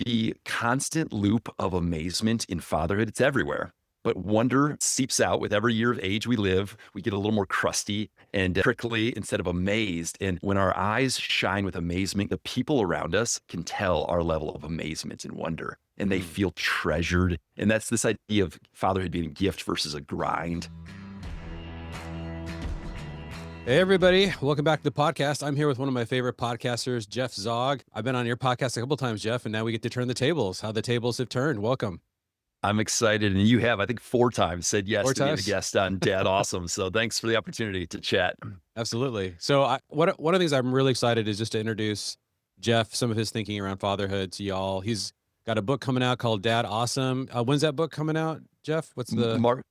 the constant loop of amazement in fatherhood, it's everywhere. But wonder seeps out with every year of age we live. We get a little more crusty and prickly instead of amazed. And when our eyes shine with amazement, the people around us can tell our level of amazement and wonder, and they feel treasured. And that's this idea of fatherhood being a gift versus a grind. Hey, everybody. Welcome back to the podcast. I'm here with one of my favorite podcasters, Jeff Zaugg. I've been on your podcast a couple times, Jeff, and now we get to turn the tables, how the tables have turned. Welcome. I'm excited. And you have, I think, 4 times said yes to being a guest on DadAwesome. So thanks for the opportunity to chat. Absolutely. So one of the things I'm really excited is just to introduce Jeff, some of his thinking around fatherhood to y'all. He's got a book coming out called DadAwesome. When's that book coming out, Jeff? What's the... March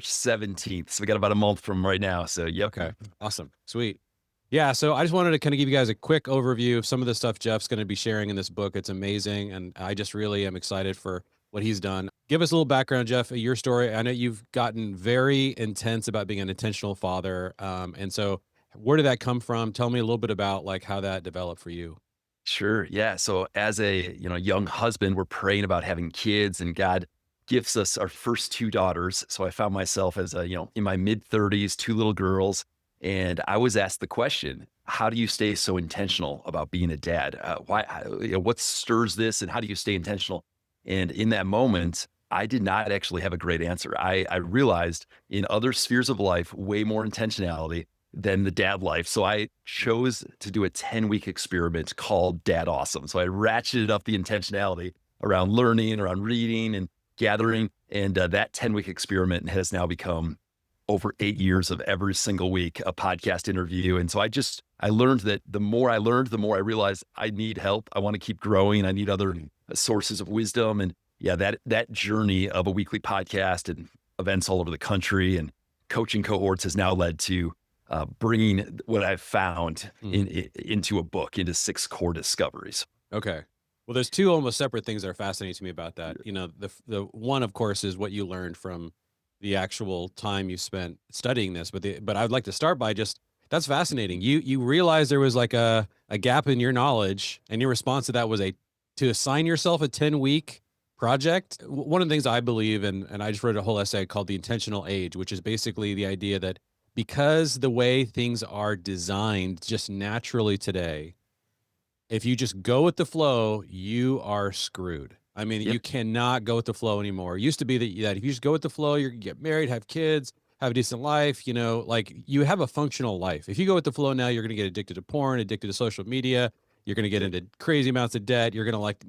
17th. So we got about a month from right now. So yep. Okay. Awesome. Sweet. Yeah. So I just wanted to kind of give you guys a quick overview of some of the stuff Jeff's going to be sharing in this book. It's amazing. And I just really am excited for what he's done. Give us a little background, Jeff, of your story. I know you've gotten very intense about being an intentional father. And so where did that come from? Tell me a little bit about like how that developed for you. Sure. Yeah. So as a young husband, we're praying about having kids, and God gifts us our first 2 daughters. So I found myself as in my mid-30s, 2 little girls, and I was asked the question, how do you stay so intentional about being a dad? What stirs this, and how do you stay intentional? And in that moment, I did not actually have a great answer. I realized in other spheres of life, way more intentionality than the dad life. So I chose to do a 10-week experiment called DadAwesome. So I ratcheted up the intentionality around learning, around reading and gathering. And that 10-week experiment has now become over 8 years of every single week a podcast interview. And so I learned that the more I learned, the more I realized I need help. I want to keep growing. I need other sources of wisdom. And yeah, that journey of a weekly podcast and events all over the country and coaching cohorts has now led to bringing what I've found into a book, into 6 core discoveries. Okay. Well, there's 2 almost separate things that are fascinating to me about that. You know, the one, of course, is what you learned from the actual time you spent studying this. But I'd like to start by that's fascinating. You realized there was like a gap in your knowledge, and your response to that was to assign yourself a 10-week project. One of the things I believe in, and I just wrote a whole essay called The Intentional Age, which is basically the idea that because the way things are designed just naturally today, if you just go with the flow, you are screwed. I mean, You cannot go with the flow anymore. It used to be that if you just go with the flow, you get married, have kids, have a decent life, like you have a functional life. If you go with the flow now, you're going to get addicted to porn, addicted to social media. You're going to get into crazy amounts of debt. You're going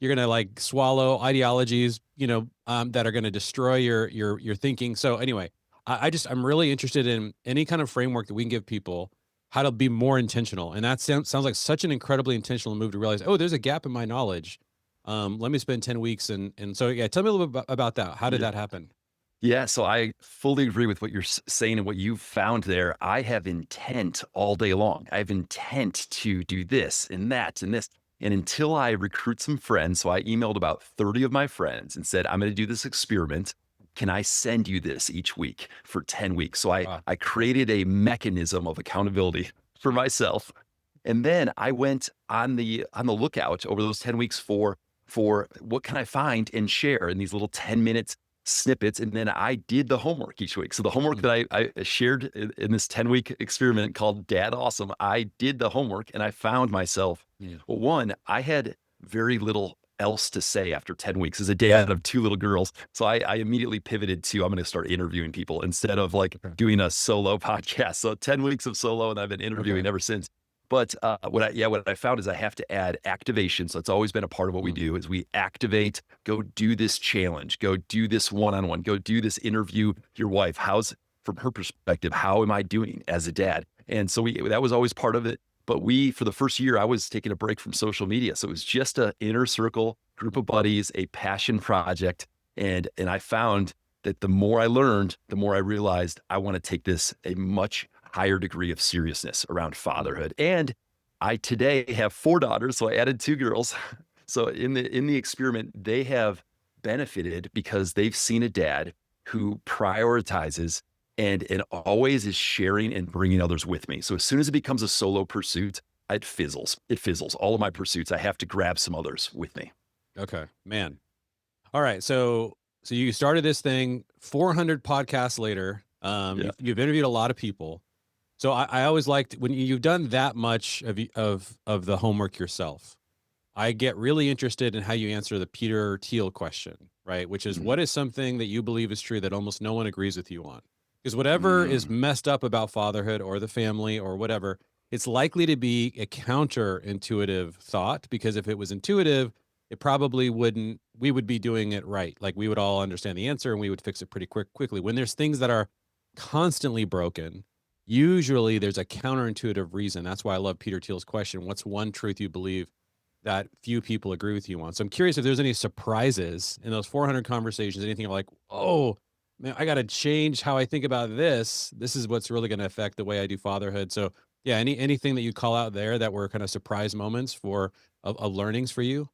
to swallow ideologies, that are going to destroy your thinking. So anyway, I'm really interested in any kind of framework that we can give people how to be more intentional. And that sounds like such an incredibly intentional move to realize, oh, there's a gap in my knowledge. Let me spend 10 weeks. And so, yeah, tell me a little bit about that. How did that happen? Yeah, so I fully agree with what you're saying and what you've found there. I have intent all day long. I have intent to do this and that and this. And until I recruit some friends, so I emailed about 30 of my friends and said, I'm going to do this experiment. Can I send you this each week for 10 weeks? So I created a mechanism of accountability for myself. And then I went on the lookout over those 10 weeks for what can I find and share in these little 10-minute snippets. And then I did the homework each week. So the homework that I shared in this 10-week experiment called DadAwesome, I did the homework and I found myself, well, one, I had very little else to say after 10 weeks as a dad of 2 little girls. So I immediately pivoted to, I'm going to start interviewing people instead of doing a solo podcast. So 10 weeks of solo, and I've been interviewing ever since. But what I found is I have to add activation. So it's always been a part of what we do is we activate, go do this challenge, go do this one-on-one, go do this interview your wife. How's, from her perspective, how am I doing as a dad? And so that was always part of it. But for the first year, I was taking a break from social media. So it was just an inner circle group of buddies, a passion project. And I found that the more I learned, the more I realized I want to take this a much higher degree of seriousness around fatherhood. And I today have 4 daughters, so I added 2 girls. So in the experiment, they have benefited because they've seen a dad who prioritizes and always is sharing and bringing others with me. So as soon as it becomes a solo pursuit, it fizzles. It fizzles. All of my pursuits, I have to grab some others with me. Okay, man. All right. So you started this thing 400 podcasts later. Yeah. You've interviewed a lot of people. So I always liked when you've done that much of the homework yourself. I get really interested in how you answer the Peter Thiel question, right? Which is, Mhm. what is something that you believe is true that almost no one agrees with you on? Because whatever is Mm. messed up about fatherhood or the family or whatever, it's likely to be a counterintuitive thought. Because if it was intuitive, it probably wouldn't, we would be doing it right. Like we would all understand the answer and we would fix it pretty quickly. When there's things that are constantly broken, usually there's a counterintuitive reason. That's why I love Peter Thiel's question. What's one truth you believe that few people agree with you on? So I'm curious if there's any surprises in those 400 conversations, anything you're like, oh, man, I got to change how I think about this. This is what's really going to affect the way I do fatherhood. So yeah, anything that you call out there that were kind of surprise moments of learnings for you?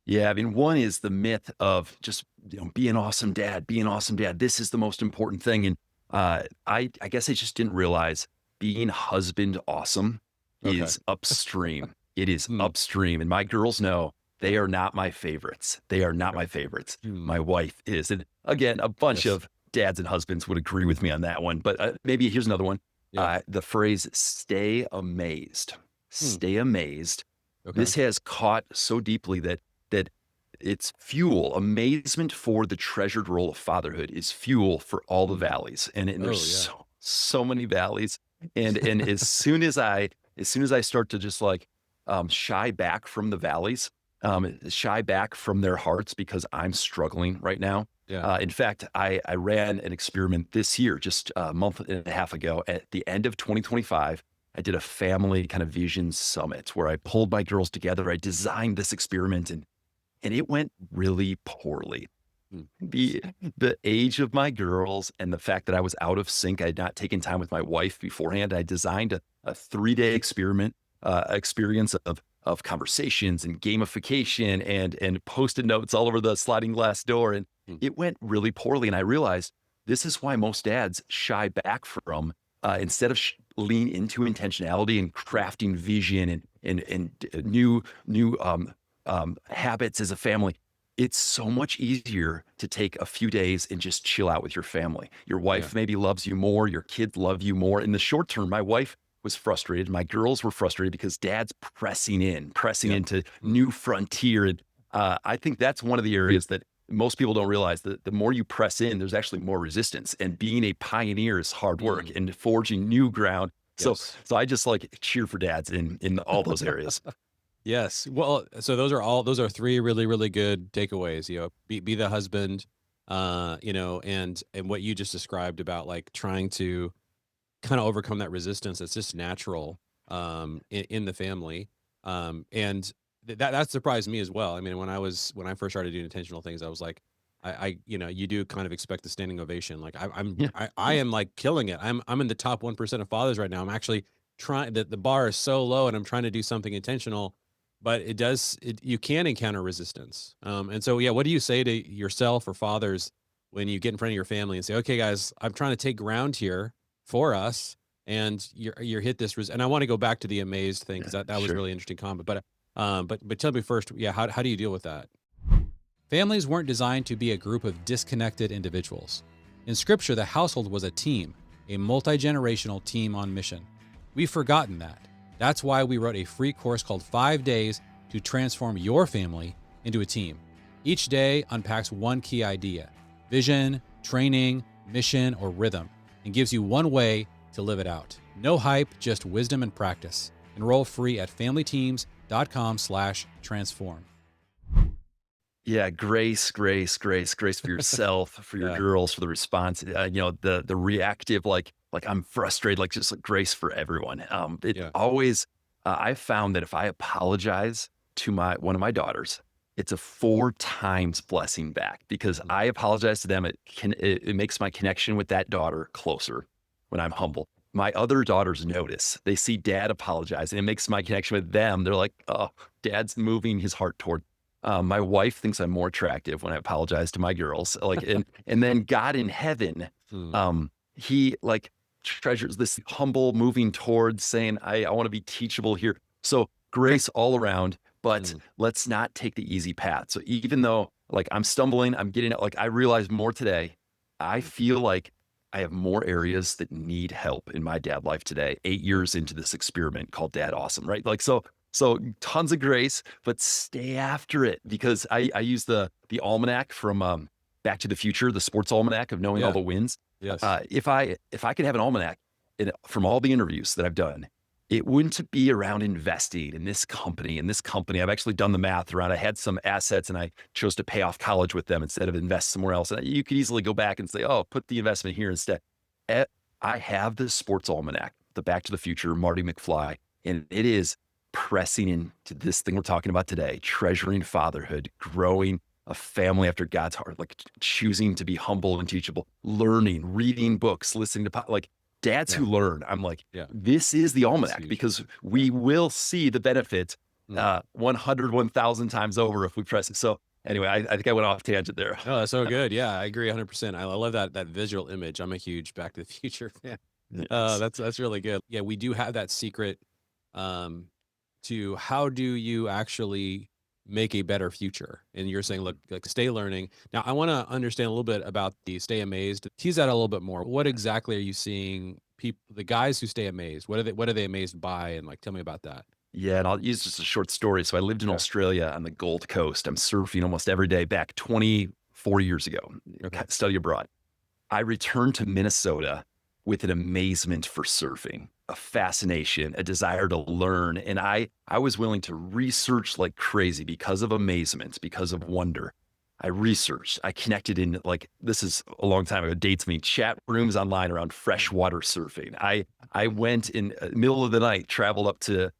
Yeah, I mean, one is the myth of just, be an awesome dad, be an awesome dad. This is the most important thing. And I guess I just didn't realize being husband awesome Okay. is upstream. It is Hmm. upstream. And my girls know they Yeah. are not my favorites. They are not Okay. my favorites. Hmm. My wife is. And again, a bunch Yes. of dads and husbands would agree with me on that one. But maybe here's another one. Yeah. The phrase stay amazed. Hmm. Stay amazed. Okay. This has caught so deeply that it's fuel. Amazement for the treasured role of fatherhood is fuel for all the Hmm. valleys, and there's Oh yeah. so many valleys. And as soon as I start to just like shy back from the valleys, shy back from their hearts because I'm struggling right now. Yeah. In fact, I ran an experiment this year, just a month and a half ago, at the end of 2025. I did a family kind of vision summit where I pulled my girls together. I designed this experiment, and it went really poorly. Hmm. The the age of my girls and the fact that I was out of sync, I had not taken time with my wife beforehand. I designed a 3-day experience of conversations and gamification and post-it notes all over the sliding glass door. And Hmm. it went really poorly. And I realized this is why most dads shy back from instead of lean into intentionality and crafting vision and new habits as a family. It's so much easier to take a few days and just chill out with your family. Your Yeah. wife maybe loves you more. Your kids love you more. In the short term, my wife was frustrated. My girls were frustrated because dad's pressing Yeah. into Hmm. new frontier. And I think that's one of the areas that most people don't realize that the more you press in, there's actually more resistance. And being a pioneer is hard work Hmm. and forging new ground. So, Yes. so I just like cheer for dads in all those areas. Yes. Well, so those are three really, really good takeaways. Be the husband, and what you just described about like trying to kind of overcome that resistance that's just natural in the family. And that surprised me as well. I mean, when I first started doing intentional things, I was like, you do kind of expect the standing ovation. Like Yeah. I am like killing it. I'm in the top 1% of fathers right now. I'm actually trying the bar is so low and I'm trying to do something intentional, but you can encounter resistance. And so, yeah, what do you say to yourself or fathers when you get in front of your family and say, okay, guys, I'm trying to take ground here for us, and you're hit this and I want to go back to the amazed thing because that was Sure. really interesting comment. But tell me first, yeah, how do you deal with that? Families weren't designed to be a group of disconnected individuals. In scripture, the household was a team, a multi-generational team on mission. We've forgotten that. That's why we wrote a free course called 5 Days to Transform Your Family into a Team. Each day unpacks one key idea: vision, training, mission, or rhythm, and gives you one way to live it out. No hype, just wisdom and practice. Enroll free at familyteams.com/transform. Yeah, grace for yourself, for your Yeah. girls, for the response. The reactive, like I'm frustrated, like just like grace for everyone. It Yeah. always, I've found that if I apologize to one of my daughters, it's a 4 times blessing back because Mm. I apologize to them. It makes my connection with that daughter closer when I'm humble. My other daughters notice. They see dad apologize, and it makes my connection with them. They're like, "Oh, dad's moving his heart toward." My wife thinks I'm more attractive when I apologize to my girls. Like, and then God in heaven, Mm. he like treasures this humble moving towards saying, I want to be teachable here. So grace all around, but Mm, let's not take the easy path. So even though like I'm stumbling, I'm getting like I realize more today. I mm, feel like I have more areas that need help in my dad life today. 8 years into this experiment called DadAwesome, right? Like so tons of grace, but stay after it because I use the almanac from Back to the Future, the sports almanac of knowing all yeah, the wins. yes, If I could have an almanac from all the interviews that I've done, it wouldn't be around investing in this company. In this company, I've actually done the math around. I had some assets and I chose to pay off college with them instead of invest somewhere else. And you could easily go back and say, "Oh, put the investment here instead." Eh, I have this sports almanac, the Back to the Future, Marty McFly, and it is pressing into this thing we're talking about today: treasuring fatherhood, growing a family after God's heart, like choosing to be humble and teachable, learning, reading books, listening to like dads yeah, who learn. I'm like, yeah, this is the that's almanac huge. because Yeah. we will see the benefit Mm. 100, 1,000 times over if we press it. So anyway, I think I went off tangent there. No, that's so good. Yeah, I agree 100%. I love that visual image. I'm a huge Back to the Future fan. Yes. That's really good. Yeah, we do have that secret um, to how do you actually make a better future? And you're saying, look, like stay learning. Now, I want to understand a little bit about the stay amazed. Tease that a little bit more. What exactly are you seeing? People, the guys who stay amazed. What are they amazed by? And like, tell me about that. Yeah, and I'll use just a short story. So I lived in Yeah. Australia on the Gold Coast. I'm surfing almost every day back 24 years ago, Okay. study abroad. I returned to Minnesota with an amazement for surfing, a fascination, a desire to learn. And I was willing to research like crazy because of amazement, because of wonder. I researched, I connected in like this is a long time ago, dates me, chat rooms online around Mm. freshwater surfing. I went in middle of the night, traveled up to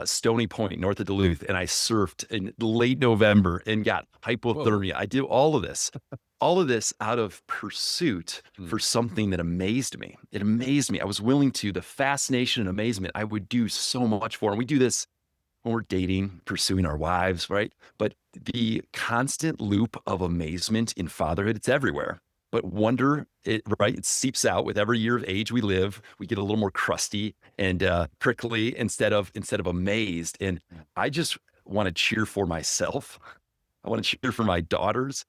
Stony Point, north of Duluth, and I surfed in late November and got Whoa. hypothermia. I did all of this out of pursuit Mm. for something that amazed me. It amazed me. I was willing to, the fascination and amazement I would do so much for. And we do this when we're dating, pursuing our wives, right? But the constant loop of amazement in fatherhood, it's everywhere. But wonder, right? It seeps out with every year of age we live. We get a little more crusty and prickly instead of amazed. And I just want to cheer for myself. I want to cheer for my daughters,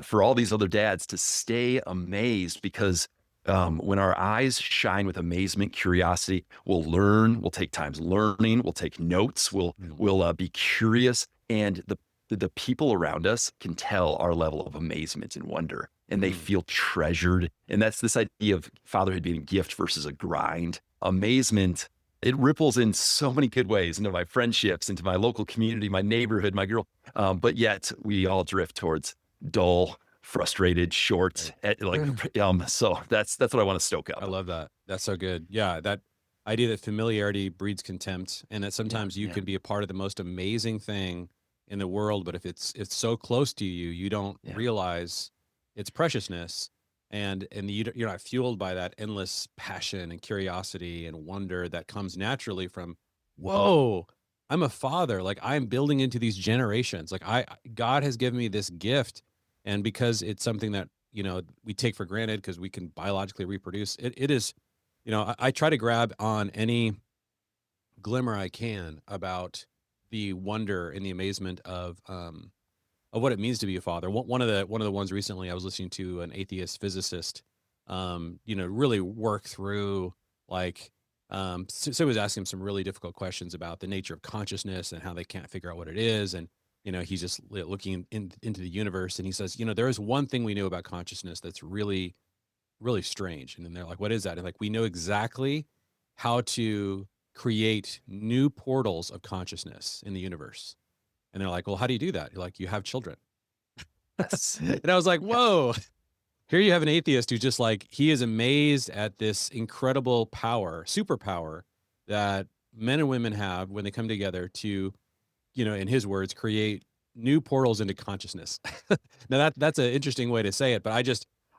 for all these other dads to stay amazed because when our eyes shine with amazement, curiosity, we'll learn. We'll take times learning. We'll take notes. Mm. We'll be curious, and the people around us can tell our level of amazement and wonder, and they Mm. feel treasured. And that's this idea of fatherhood being a gift versus a grind. Amazement, it ripples in so many good ways into my friendships, into my local community, my neighborhood, my girl. But yet we all drift towards dull, frustrated, short, like Right. so that's what I want to stoke I up. love that. That's so good. Yeah, that idea that familiarity breeds contempt, and that Yeah, sometimes you yeah, can be a part of the most amazing thing in the world, but if it's so close to you, you don't yeah. realize its preciousness, and you're not fueled by that endless passion and curiosity and wonder that comes naturally from, whoa, I'm a father. Like I'm building into these generations. Like God has given me this gift, and because it's something that we take for granted because we can biologically reproduce it is I try to grab on any glimmer I can about the wonder and the amazement of what it means to be a father. One of the ones recently I was listening to an atheist physicist really work through like so he was asking him some really difficult questions about the nature of consciousness and how they can't figure out what it is. And he's just looking into the universe, and he says, there is one thing we know about consciousness that's really really strange. And then they're like, what is that? And like, we know exactly how to create new portals of consciousness in the universe. And they're like, well, how do you do that? You're like, you have children. Yes, And I was like, yes, whoa, here you have an atheist who's just like, he is amazed at this incredible power, superpower that men and women have when they come together to, in his words, create new portals into consciousness. Now that's an interesting way to say it, but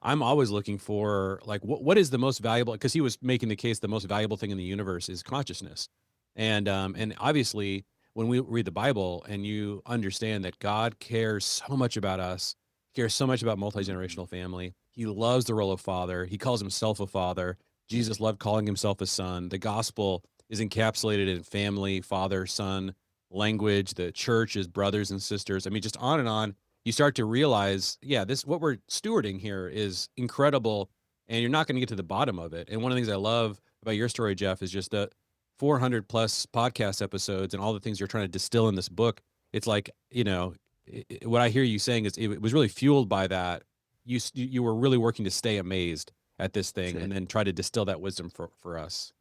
I'm always looking for like what is the most valuable, because he was making the case the most valuable thing in the universe is consciousness. And obviously when we read the Bible and you understand that God cares so much about us, cares so much about mhm, multi-generational family. He loves the role of father. He calls himself a father. Jesus loved calling himself a son. The gospel is encapsulated in family, father, son, language, the church is brothers and sisters. I mean, just on and on. You start to realize, yeah, this what we're stewarding here is incredible, and you're not going to get to the bottom of it. And one of the things I love about your story, Jeff, is just the 400 plus podcast episodes and all the things you're trying to distill in this book. It's like, what I hear you saying is it was really fueled by that. You were really working to stay amazed at this That's thing and it. then try to distill that wisdom for us.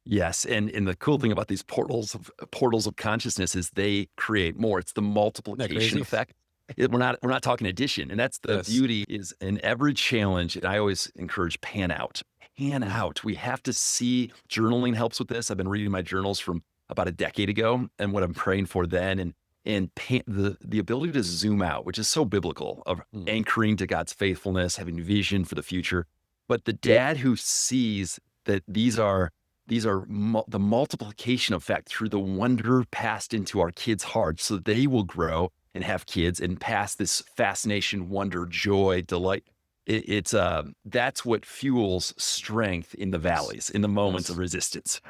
Yes, and the cool thing about these portals of consciousness is they create more. It's the Isn't that multiplication crazy? effect. We're not talking addition, and that's the Yes. beauty is in every challenge. And I always encourage pan out, pan Mm. out. We have to see journaling helps with this. I've been reading my journals from about a decade ago, and what I'm praying for then, and the ability to zoom out, which is so biblical, of Mm. anchoring to God's faithfulness, having vision for the future. But the dad who sees that these are the multiplication effect through the wonder passed into our kids' hearts so they will grow and have kids and pass this fascination, wonder, joy, delight. That's what fuels strength in the Yes. valleys, in the moments of Yes. resistance.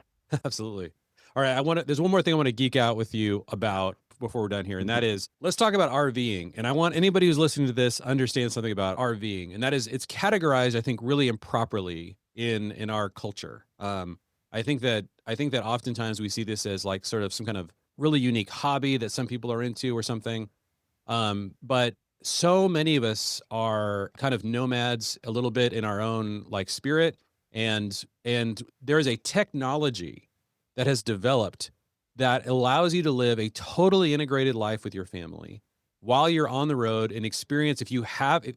Absolutely. All right. There's one more thing I want to geek out with you about before we're done here. And that Mhm. is, let's talk about RVing. And I want anybody who's listening to this understand something about RVing. And that is, it's categorized, I think, really improperly in our culture. I think that oftentimes we see this as like sort of some kind of really unique hobby that some people are into or something. But so many of us are kind of nomads a little bit in our own like spirit, and there is a technology that has developed that allows you to live a totally integrated life with your family while you're on the road and experience.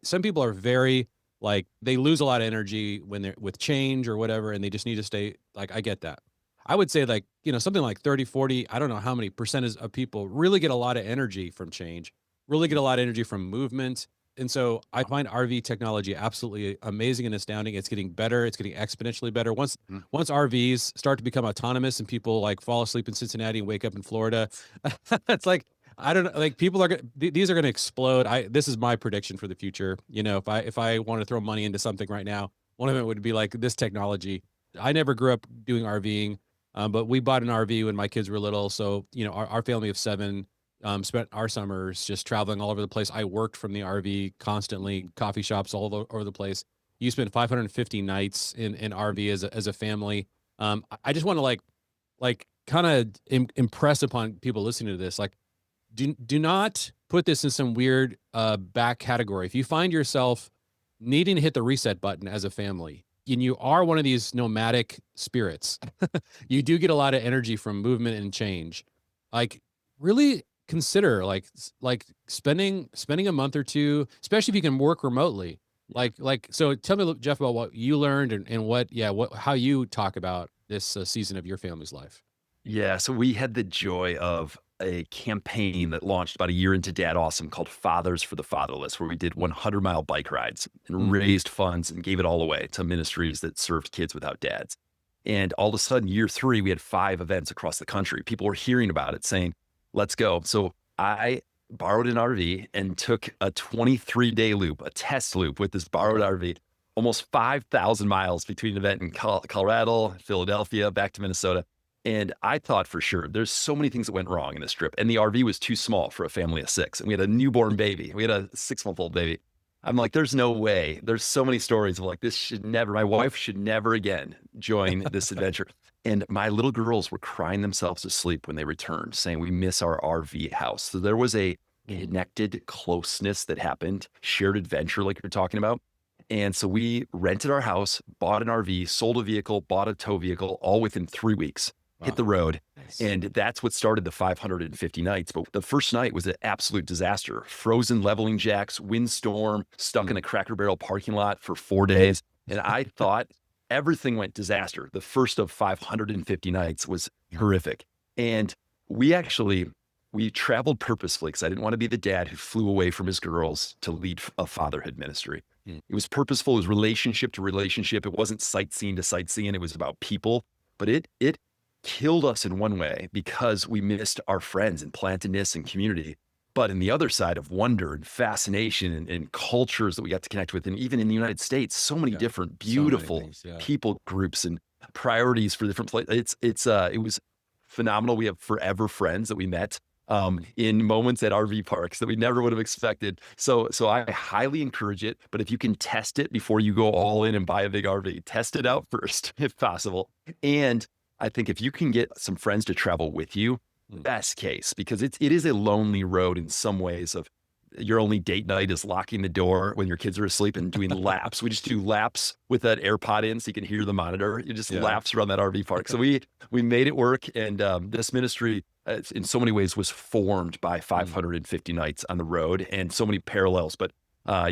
Some people are very like they lose a lot of energy when they're with change or whatever, and they just need to stay like, I get that. I would say like, something like 30, 40, I don't know how many percentage of people really get a lot of energy from change, really get a lot of energy from movement. And so I find RV technology absolutely amazing and astounding. It's getting better. It's getting exponentially better. Mhm. Once RVs start to become autonomous and people like fall asleep in Cincinnati and wake up in Florida, it's like I don't know, like people are these are going to explode. This is my prediction for the future. If I want to throw money into something right now, one of it would be like this technology. I never grew up doing RVing, but we bought an RV when my kids were little. So, our family of seven spent our summers just traveling all over the place. I worked from the RV constantly, coffee shops over the place. You spent 550 nights in RV as a family. I just want to like kind of impress upon people listening to this, like do not put this in some weird back category. If you find yourself needing to hit the reset button as a family, and you are one of these nomadic spirits, you do get a lot of energy from movement and change. Like really consider like spending a month or two, especially if you can work remotely. Yeah. So tell me, Jeff, about what you learned and how you talk about this season of your family's life. Yeah, so we had the joy of a campaign that launched about a year into Dad Awesome called Fathers for the Fatherless, where we did Mm, 100-mile bike rides and mm, raised funds and gave it all away to ministries that served kids without dads. And all of a sudden, year 3, we had 5 events across the country. People were hearing about it saying, let's go. So I borrowed an RV and took a 23-day loop, a test loop with this borrowed okay. RV, almost 5,000 miles between an event in Colorado, Philadelphia, back to Minnesota. And I thought for sure there's so many things that went wrong in this trip. And the RV was too small for a family of 6. And we had a newborn baby. We had a 6-month-old baby. I'm like, there's no way. There's so many stories of like, my wife should never again join this adventure. And my little girls were crying themselves to sleep when they returned, saying, we miss our RV house. So there was a Mm, connected closeness that happened, shared adventure, like you're talking about. And so we rented our house, bought an RV, sold a vehicle, bought a tow vehicle, all within 3 weeks, hit wow. the road. Nice. And that's what started the 550 nights. But the first night was an absolute disaster. Frozen leveling jacks, windstorm, stuck in Mm, a Cracker Barrel parking lot for 4 days. And I thought everything went disaster. The first of 550 nights was horrific. And we actually, we traveled purposefully because I didn't want to be the dad who flew away from his girls to lead a fatherhood ministry. mm, It was purposeful. It was relationship to relationship. It wasn't sightseeing to sightseeing. It was about people. But it killed us in one way because we missed our friends and plantedness and community. But in the other side of wonder and fascination and cultures that we got to connect with, and even in the United States, so many yeah. different So many beautiful things. Yeah. people groups. And priorities for different places. It was phenomenal. We have forever friends that we met in moments at RV parks that we never would have expected. So I highly encourage it. But if you can test it before you go all in and buy a big RV, test it out first if possible. And I think if you can get some friends to travel with you, best case, because it is a lonely road in some ways of your only date night is locking the door when your kids are asleep and doing laps. We just do laps with that AirPod in so you can hear the monitor. You just Yeah. laps around that RV park. So we made it work. And this ministry in so many ways was formed by 550 nights on the road and so many parallels. But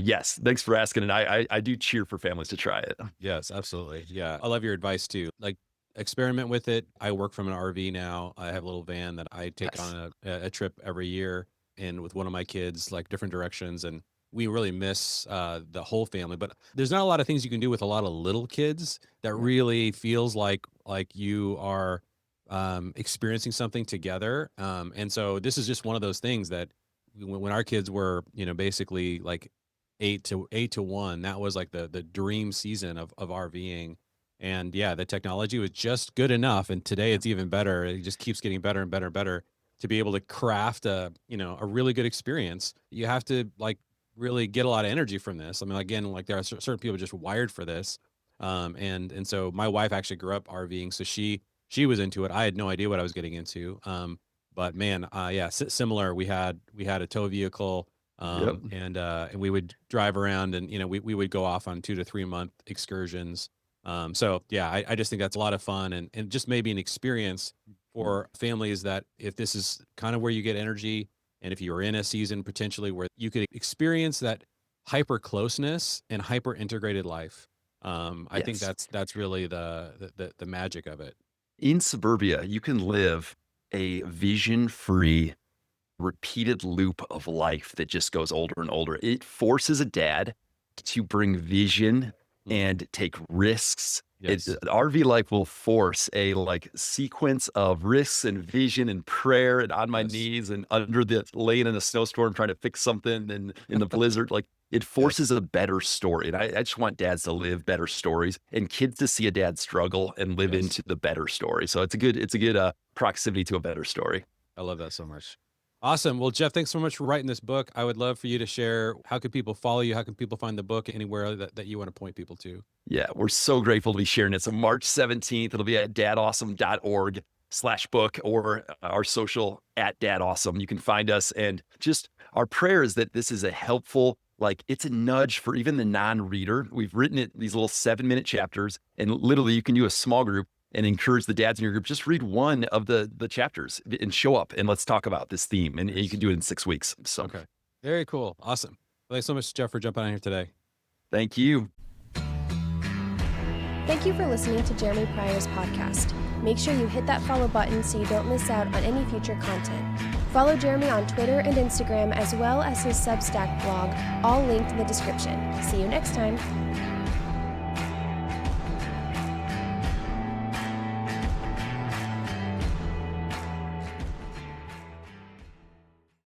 yes, thanks for asking. And I do cheer for families to try it. Yes, absolutely. Yeah. I love your advice too. Like, experiment with it. I work from an RV now. I have a little van that I take Yes. on a trip every year, and with one of my kids, like different directions. And we really miss the whole family. But there's not a lot of things you can do with a lot of little kids that Yeah. really feels like you are experiencing something together. And so this is just one of those things that when our kids were, basically like 8 to 1, that was like the dream season of RVing. And yeah, the technology was just good enough. And today it's even better. It just keeps getting better and better and better to be able to craft a really good experience. You have to like really get a lot of energy from this. I mean, again, like there are certain people just wired for this. And so my wife actually grew up RVing, so she was into it. I had no idea what I was getting into. But man, yeah, similar. We had a tow vehicle, Yep. and we would drive around, and we would go off on 2 to 3 month excursions. So yeah, I just think that's a lot of fun, and just maybe an experience for families that if this is kind of where you get energy, and if you're in a season potentially where you could experience that hyper closeness and hyper integrated life. I think Yes. that's really the magic of it. In suburbia, you can live a vision free, repeated loop of life that just goes older and older. It forces a dad to bring vision Mm. and take risks. Yes. RV life will force a like sequence of risks and vision and prayer and on my Yes. knees and under the laying in a snowstorm trying to fix something and in the blizzard. Like it Yes. forces a better story. And I just want dads to live better stories and kids to see a dad struggle and live Yes. into the better story. So it's a good proximity to a better story. I love that so much. Awesome. Well, Jeff, thanks so much for writing this book. I would love for you to share, how can people follow you? How can people find the book anywhere that you want to point people to? Yeah, we're so grateful to be sharing it. So March 17th, it'll be at dadawesome.org/book or our social at dadawesome. You can find us. And just our prayer is that this is a helpful, like it's a nudge for even the non-reader. We've written it, these little 7-minute chapters, and literally you can do a small group and encourage the dads in your group. Just read one of the chapters and show up and let's talk about this theme. And you can do it in 6 weeks. So Okay. Very cool. Awesome. Well, thanks so much, Jeff, for jumping on here today. thank you. Thank you for listening to Jeremy Pryor's podcast. Make sure you hit that follow button so you don't miss out on any future content. Follow Jeremy on Twitter and Instagram as well as his Substack blog, all linked in the description. See you next time.